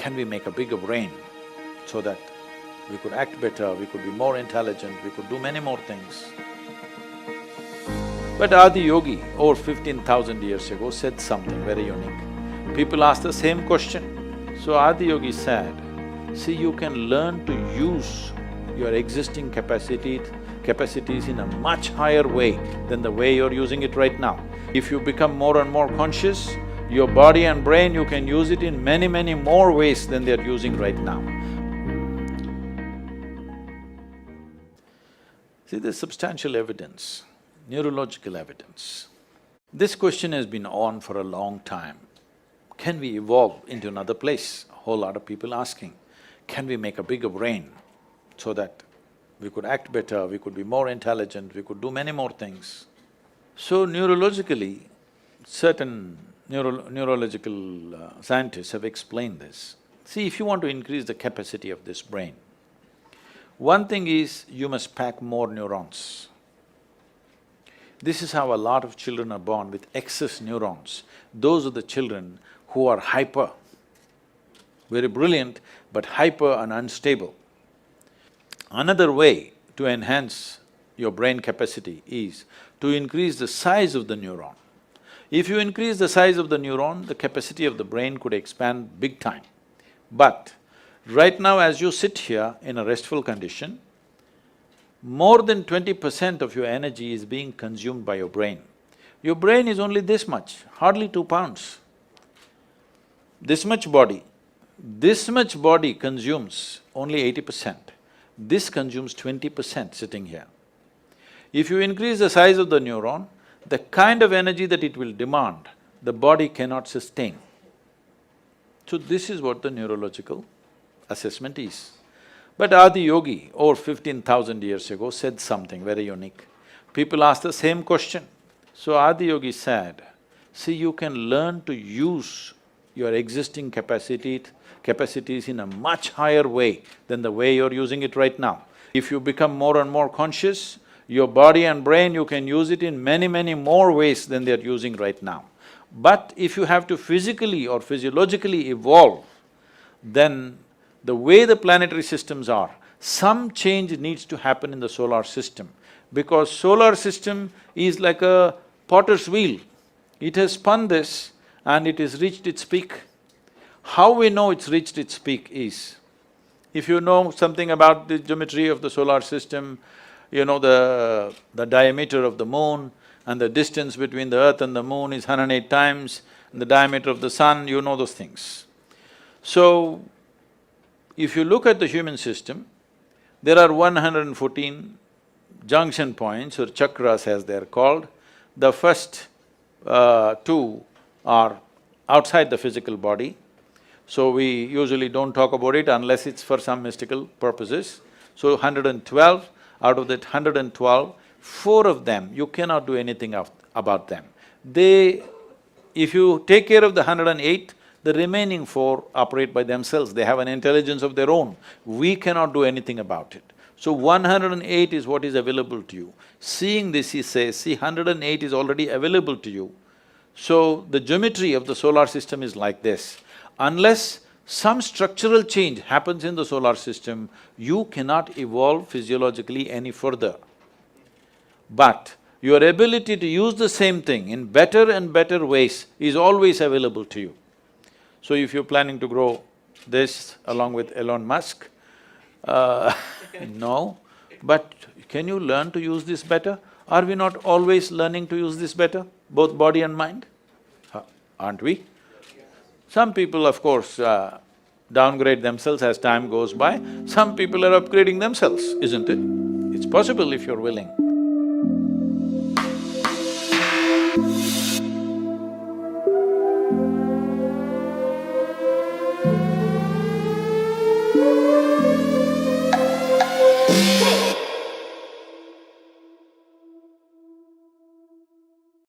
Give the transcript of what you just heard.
can we make a bigger brain so that we could act better, we could be more intelligent, we could do many more things. But Adi Yogi, over 15,000 years ago, said something very unique. People ask the same question. So Adi Yogi said, see, you can learn to use your existing capacities in a much higher way than the way you're using it right now. If you become more and more conscious, your body and brain, you can use it in many, many more ways than they're using right now. See, there's substantial evidence, neurological evidence. This question has been on for a long time. Can we evolve into another place? A whole lot of people asking. Can we make a bigger brain so that we could act better, we could be more intelligent, we could do many more things? So neurologically, certain neurological scientists have explained this. See, if you want to increase the capacity of this brain, one thing is you must pack more neurons. This is how a lot of children are born with excess neurons. Those are the children who are hyper, very brilliant but hyper and unstable. Another way to enhance your brain capacity is to increase the size of the neuron. If you increase the size of the neuron, the capacity of the brain could expand big time. But right now as you sit here in a restful condition, more than 20% of your energy is being consumed by your brain. Your brain is only this much, hardly 2 pounds. This much body consumes only 80%. This consumes 20% sitting here. If you increase the size of the neuron, the kind of energy that it will demand, the body cannot sustain. So this is what the neurological assessment is. But Adi Yogi, over 15,000 years ago, said something very unique. People ask the same question. So Adi Yogi said, see, you can learn to use your existing capacities in a much higher way than the way you're using it right now. If you become more and more conscious, your body and brain, you can use it in many, many more ways than they're using right now. But if you have to physically or physiologically evolve, then the way the planetary systems are, some change needs to happen in the solar system, because solar system is like a potter's wheel. It has spun this and it has reached its peak. How we know it's reached its peak is, if you know something about the geometry of the solar system, you know the diameter of the moon and the distance between the earth and the moon is 108 times, and the diameter of the sun, you know those things. So, if you look at the human system, there are 114 junction points or chakras as they're called. The first two are outside the physical body, so we usually don't talk about it unless it's for some mystical purposes. So 112, out of that 112, 4 of them, you cannot do anything about them. If you take care of the 108, the remaining 4 operate by themselves, they have an intelligence of their own. We cannot do anything about it. So 108 is what is available to you. Seeing this, he says, see, 108 is already available to you. So the geometry of the solar system is like this. Unless some structural change happens in the solar system, you cannot evolve physiologically any further. But your ability to use the same thing in better and better ways is always available to you. So if you're planning to grow this along with Elon Musk, no, but can you learn to use this better? Are we not always learning to use this better, both body and mind? Aren't we? Some people, of course, downgrade themselves as time goes by, some people are upgrading themselves, isn't it? It's possible if you're willing.